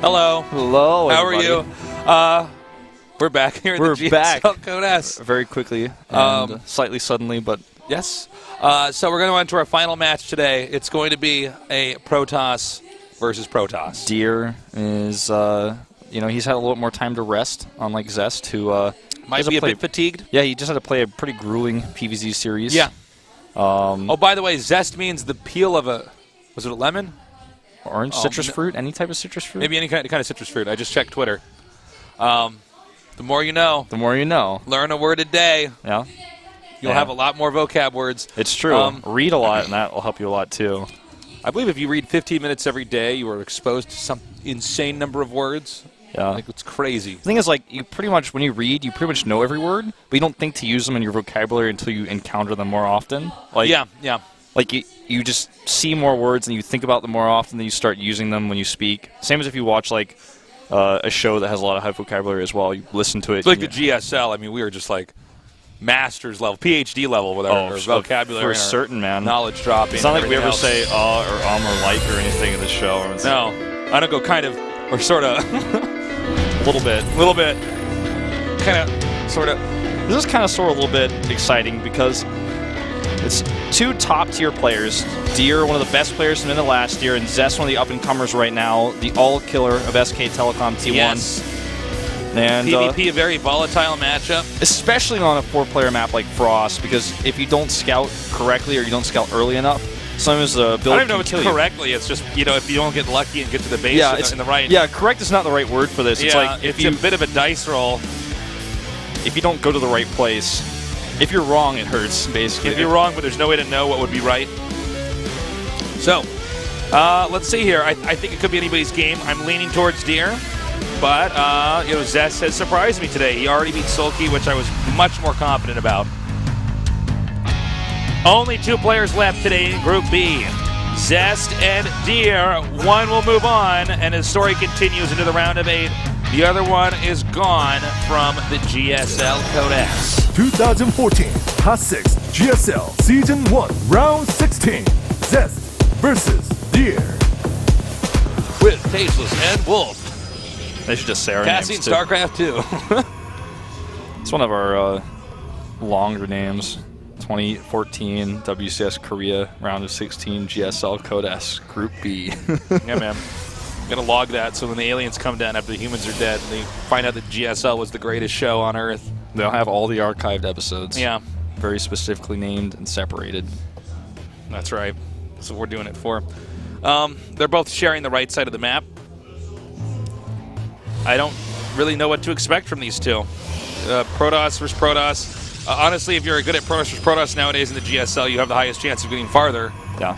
Hello. Hello, How everybody. are you? We're back here in the GSL Code S. Very quickly and slightly suddenly, but yes. So we're going to enter our final match today. It's going to be a Protoss versus Protoss. Deer is, he's had a little more time to rest, unlike Zest, who might be a bit fatigued. Yeah, he just had to play a pretty grueling PvZ series. Yeah. Oh, by the way, Zest means the peel of a, was it a lemon? Orange, citrus fruit, any type of citrus fruit? Maybe any kind of citrus fruit. I just checked Twitter. The more you know. The more you know. Learn a word a day. Yeah. You'll have a lot more vocab words. It's true. Read a lot, and that will help you a lot, too. I believe if you read 15 minutes every day, you are exposed to some insane number of words. Yeah. Like, it's crazy. The thing is, like, you pretty much, when you read, you pretty much know every word, but you don't think to use them in your vocabulary until you encounter them more often. Like, yeah. Like, you just see more words and you think about them more often, then you start using them when you speak. Same as if you watch, like, a show that has a lot of high vocabulary as well. You listen to it. It's like the GSL. I mean, we were just, like, master's level, PhD level with our vocabulary. For certain, man. Knowledge dropping. It's not like we ever say or or like or anything in the show. No. I don't go kind of, or sort of. A little bit. Kind of, sort of. This is kind of sort of a little bit exciting because it's two top-tier players. Deer, one of the best players from the last year, and Zest, one of the up-and-comers right now, the all-killer of SK Telecom T1. Yes. And PvP, a very volatile matchup. Especially on a four-player map like Frost, because if you don't scout correctly or you don't scout early enough, sometimes the build I don't even know if it's correctly. It's just, if you don't get lucky and get to the base in the right. Yeah, correct is not the right word for this. It's like it's a bit of a dice roll. If you don't go to the right place, if you're wrong, it hurts, basically. If you're wrong, but there's no way to know what would be right. So, let's see here. I think it could be anybody's game. I'm leaning towards Deer, but Zest has surprised me today. He already beat Sulky, which I was much more confident about. Only two players left today in Group B. Zest and Deer. One will move on, and his story continues into the round of 8. The other one is gone from the GSL Code S. 2014 Hot 6 GSL Season 1 Round 16. Zest versus Deer. With Tasteless and Wolf. They should just say our Passing names, too. StarCraft II. It's one of our longer names. 2014 WCS Korea Round of 16 GSL Code S Group B. Yeah, man. I'm going to log that so when the aliens come down after the humans are dead, they find out that GSL was the greatest show on Earth. They'll have all the archived episodes. Yeah. Very specifically named and separated. That's right. That's what we're doing it for. They're both sharing the right side of the map. I don't really know what to expect from these two. Protoss versus Protoss. Honestly, if you're good at Protoss versus Protoss nowadays in the GSL, you have the highest chance of getting farther. Yeah.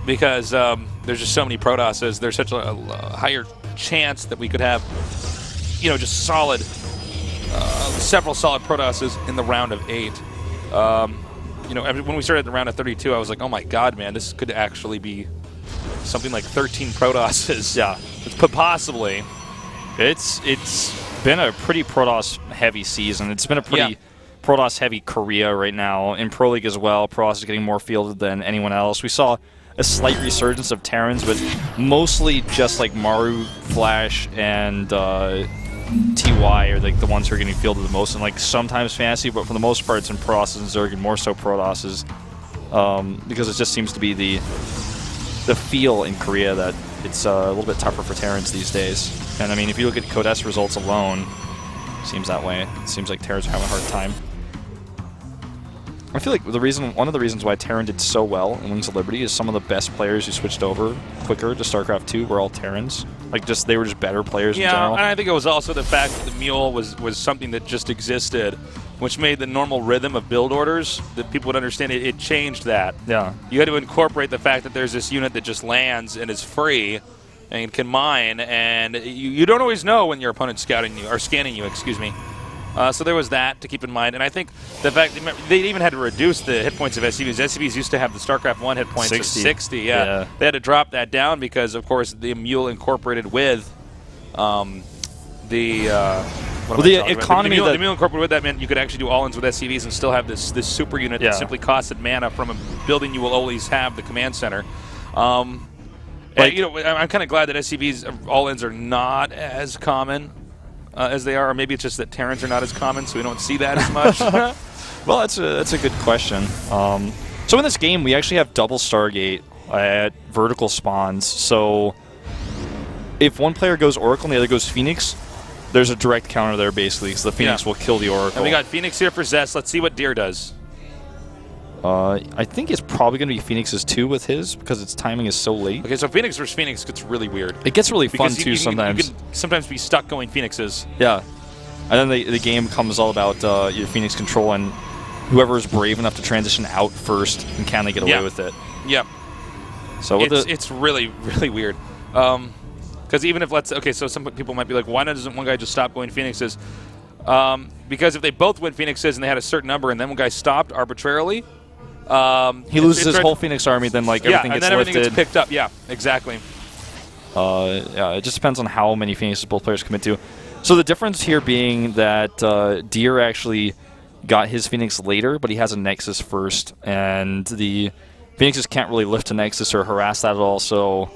Because there's just so many Protosses. There's such a higher chance that we could have, just solid, several solid Protosses in the round of 8. When we started at the round of 32, I was like, oh my god, man, this could actually be something like 13 Protosses. Yeah. Possibly. It's been a pretty Protoss-heavy season. It's been a pretty Protoss-heavy Korea right now. In Pro League as well, Protoss is getting more fielded than anyone else. We saw a slight resurgence of Terrans, but mostly just like Maru, Flash, and TY are like the ones who are getting fielded the most, and like sometimes Fantasy, but for the most part it's in Protoss and Zerg, and more so Protosses, because it just seems to be the feel in Korea that it's a little bit tougher for Terrans these days. And I mean, if you look at Code S results alone, it seems that way. It seems like Terrans are having a hard time. I feel like one of the reasons why Terran did so well in Wings of Liberty is some of the best players who switched over quicker to StarCraft II were all Terrans. Like, they were just better players in general. Yeah, and I think it was also the fact that the Mule was something that just existed, which made the normal rhythm of build orders that people would understand. It changed that. Yeah. You had to incorporate the fact that there's this unit that just lands and is free and can mine, and you don't always know when your opponent's scouting you, or scanning you, excuse me. So there was that to keep in mind, and I think the fact they even had to reduce the hit points of SCVs. SCVs used to have the StarCraft 1 hit points of 60. Yeah. They had to drop that down because, of course, the Mule incorporated with the economy. The Mule incorporated with that meant you could actually do all-ins with SCVs and still have this super unit that simply costed mana from a building you will always have, the command center. Like, you know, I'm kind of glad that SCV's all-ins are not as common as they are, or maybe it's just that Terrans are not as common, so we don't see that as much. well, that's a good question. So in this game, we actually have double Stargate at vertical spawns. So if one player goes Oracle and the other goes Phoenix, there's a direct counter there, basically, because the Phoenix will kill the Oracle. And we got Phoenix here for Zest. Let's see what Deer does. I think it's probably going to be Phoenix's too with his, because its timing is so late. Okay, so Phoenix versus Phoenix gets really weird. It gets really fun, Because too, sometimes. You can sometimes be stuck going Phoenixes. Yeah. And then the game becomes all about your Phoenix control and whoever is brave enough to transition out first, and can they get away with it. Yep. So it's really, really weird. Because even if, so some people might be like, why doesn't one guy just stop going Phoenixes? Because if they both went Phoenixes and they had a certain number and then one guy stopped arbitrarily, he loses his whole Phoenix army, then everything gets and then everything gets picked up. Yeah, exactly. Yeah, it just depends on how many Phoenixes both players commit to. So the difference here being that Deer actually got his Phoenix later, but he has a Nexus first, and the Phoenixes can't really lift a Nexus or harass that at all, so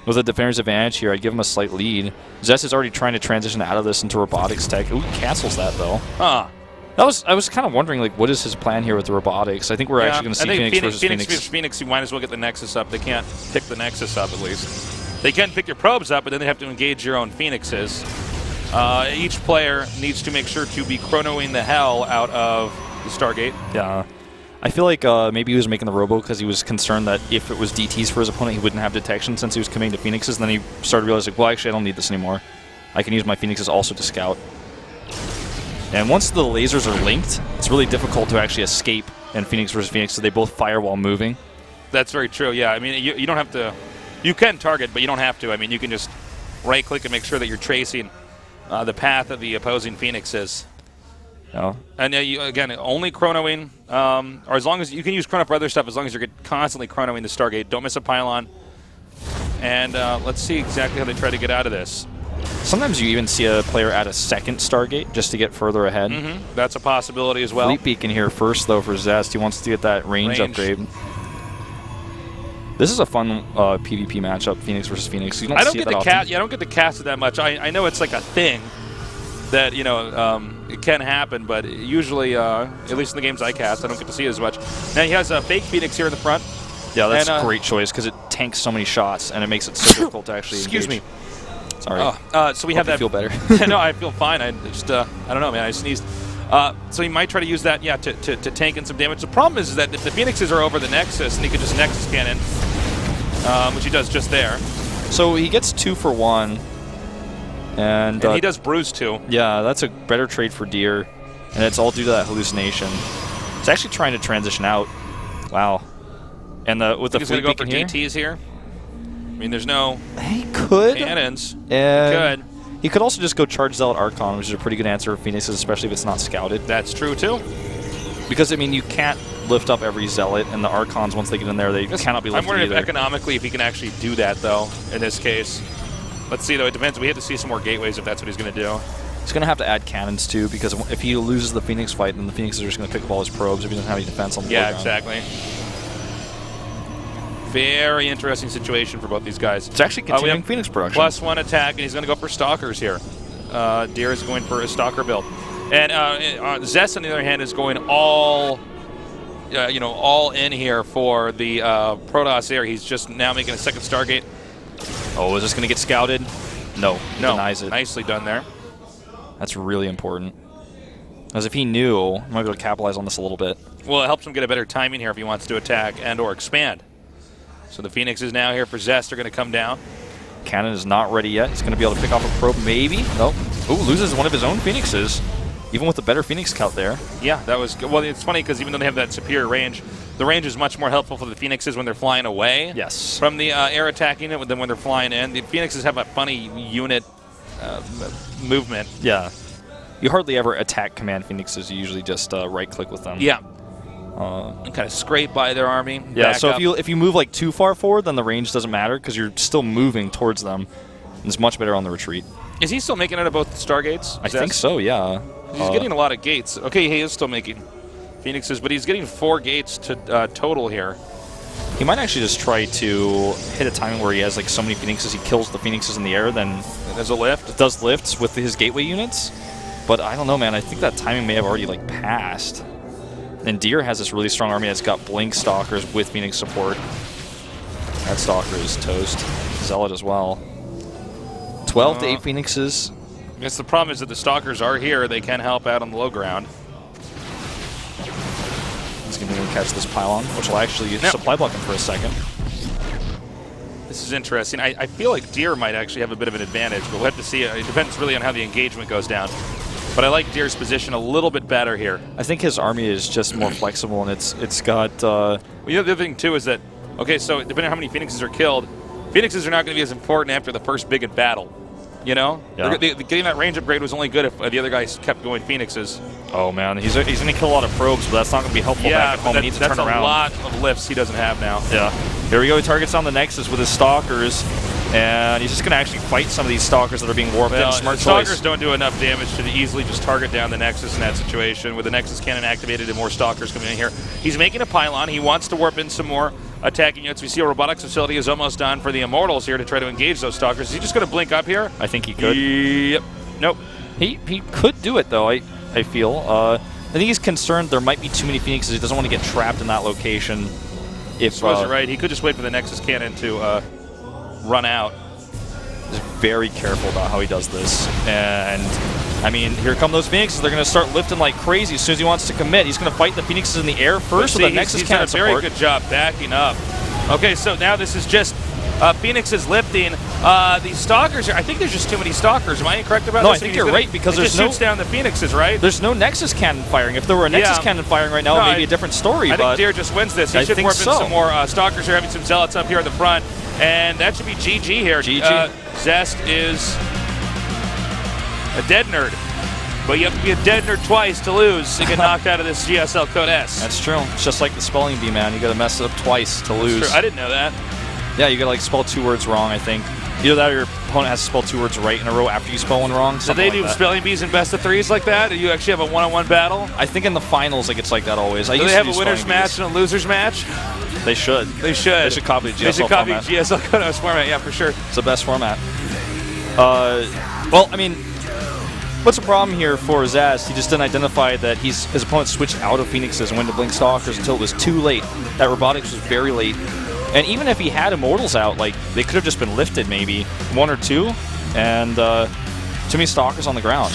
with a defender's advantage here, I'd give him a slight lead. Zest is already trying to transition out of this into robotics tech. Ooh, he cancels that, though. Huh. I was kind of wondering, like, what is his plan here with the robotics? I think we're actually going to see Phoenix versus Phoenix. Phoenix, you might as well get the Nexus up. They can't pick the Nexus up, at least. They can pick your probes up, but then they have to engage your own Phoenixes. Each player needs to make sure to be chronoing the hell out of the Stargate. Yeah. I feel like maybe he was making the Robo because he was concerned that if it was DTs for his opponent, he wouldn't have detection since he was committing to Phoenixes. And then he started realizing, well, actually, I don't need this anymore. I can use my Phoenixes also to scout. And once the lasers are linked, it's really difficult to actually escape in Phoenix versus Phoenix, so they both fire while moving. That's very true, yeah. I mean, you don't have to... You can target, but you don't have to. I mean, you can just right-click and make sure that you're tracing the path of the opposing Phoenixes. Oh. And again, only chronoing, or as long as you can use chrono for other stuff, as long as you're constantly chronoing the Stargate. Don't miss a pylon. And let's see exactly how they try to get out of this. Sometimes you even see a player add a second Stargate just to get further ahead. That's a possibility as well. Fleet Beacon here first, though, for Zest. He wants to get that range upgrade. This is a fun PvP matchup, Phoenix versus Phoenix. You don't see it that often. I don't get to cast it that much. I know it's like a thing that, you know, it can happen, but usually, at least in the games I cast, I don't get to see it as much. Now he has a fake Phoenix here in the front. Yeah, that's a great choice because it tanks so many shots and it makes it so difficult to actually engage. Excuse me. Sorry. So we have that. Feel better. No, I feel fine. I just, I don't know, man. I sneezed. So he might try to use that, to tank in some damage. The problem is that if the Phoenixes are over the Nexus, and he could just Nexus cannon, which he does just there. So he gets 2 for 1. And he does bruise too. Yeah, that's a better trade for Deer, and it's all due to that hallucination. It's actually trying to transition out. Wow. And with the Fleet Beacon here, DTs here. I mean, there's no cannons. And he could also just go charge Zealot Archon, which is a pretty good answer for Phoenixes, especially if it's not scouted. That's true too. Because I mean, you can't lift up every Zealot, and the Archons, once they get in there, they cannot be lifted. I'm wondering if economically, if he can actually do that though. In this case. Let's see, though. It depends. We have to see some more gateways if that's what he's going to do. He's going to have to add cannons, too, because if he loses the Phoenix fight, then the Phoenixes are just going to pick up all his probes if he doesn't have any defense on the foreground. Exactly. Very interesting situation for both these guys. It's actually continuing Phoenix production. +1 attack, and he's going to go for Stalkers here. Deer is going for a Stalker build. And Zest, on the other hand, is going all in here for the Protoss Air. He's just now making a second Stargate. Oh, is this going to get scouted? No, he denies it. Nicely done there. That's really important. Because if he knew, he might be able to capitalize on this a little bit. Well, it helps him get a better timing here if he wants to attack and or expand. So the Phoenix is now here for Zest. They're going to come down. Cannon is not ready yet. He's going to be able to pick off a probe, maybe. Nope. Ooh, loses one of his own Phoenixes. Even with a better Phoenix count there. Yeah, that was good. Well, it's funny because even though they have that superior range, the range is much more helpful for the Phoenixes when they're flying away from the air attacking it than when they're flying in. The Phoenixes have a funny unit movement. Yeah. You hardly ever attack command Phoenixes. You usually just right-click with them. Yeah. And kind of scrape by their army. Yeah, so if you move like too far forward, then the range doesn't matter because you're still moving towards them. And it's much better on the retreat. Is he still making it at both Stargates? I think so, yeah. He's getting a lot of gates. Okay, he is still making Phoenixes, but he's getting 4 gates to total here. He might actually just try to hit a timing where he has like so many Phoenixes, he kills the Phoenixes in the air, then There's a lift. does lifts with his gateway units. But I don't know, man. I think that timing may have already like passed. And Deer has this really strong army that's got Blink Stalkers with Phoenix support. That Stalker is toast. Zealot as well. 12 to 8 Phoenixes. I guess the problem is that the Stalkers are here. They can help out on the low ground. He's going to catch this pylon, which will actually supply block him for a second. This is interesting. I feel like Deer might actually have a bit of an advantage, but we'll have to see. It depends really on how the engagement goes down. But I like Deer's position a little bit better here. I think his army is just more flexible, and it's got... Well, the other thing, too, is that, okay, so depending on how many Phoenixes are killed, Phoenixes are not going to be as important after the first big battle. You know? Yeah. Getting that range upgrade was only good if the other guys kept going Phoenixes. Oh, man. He's going to kill a lot of probes, but that's not going to be helpful back at home. He needs to turn around. That's a lot of lifts he doesn't have now. Yeah. Here we go. He targets on the Nexus with his Stalkers, and he's just going to actually fight some of these Stalkers that are being warped in. Smart Stalkers choice. don't do enough damage to easily just target down the Nexus in that situation. With the Nexus cannon activated and more Stalkers coming in here. He's making a pylon. He wants to warp in some more attacking units. We see a robotics facility is almost done for the Immortals here to try to engage those Stalkers. Is he just going to blink up here? I think he could. Yep. Nope. He could do it, though, I feel. I think he's concerned there might be too many Phoenixes. He doesn't want to get trapped in that location. I suppose you're right. He could just wait for the Nexus cannon to run out. He's very careful about how he does this. And, I mean, here come those Phoenixes. They're going to start lifting like crazy as soon as he wants to commit. He's going to fight the Phoenixes in the air first with the Nexus cannon support. He's done a very good job backing up. Okay, so now this is just Phoenixes lifting. These Stalkers, I think there's just too many Stalkers. Am I incorrect about this? No, I think you're right, because there's shoots down the Phoenixes, right? There's no Nexus cannon firing. If there were a Nexus cannon firing right now, it may be a different story. I think Deer just wins this. He should warp in some more Stalkers here, having some Zealots up here at the front. And that should be GG here. GG. Zest is a dead nerd. But you have to be a dead nerd twice to lose to get knocked out of this GSL Code S. That's true. It's just like the spelling bee, man. You got to mess it up twice to lose. That's true. I didn't know that. Yeah, you got to like spell 2 words wrong, I think. Either that or your opponent has to spell 2 words right in a row after you spell one wrong. Do they do spelling bees in best of threes like that? Do you actually have a one-on-one battle? I think in the finals it gets like that always. Do they have a winner's match and a loser's match? They should. They should. They should copy the GSL They should copy format. GSL Code S format, yeah, for sure. It's the best format. Well, I mean, what's the problem here for Zest? He just didn't identify that his opponent switched out of Phoenixes and went to Blink Stalkers until it was too late. That robotics was very late. And even if he had Immortals out, like, they could have just been lifted maybe, 1 or 2, and too many Stalkers on the ground.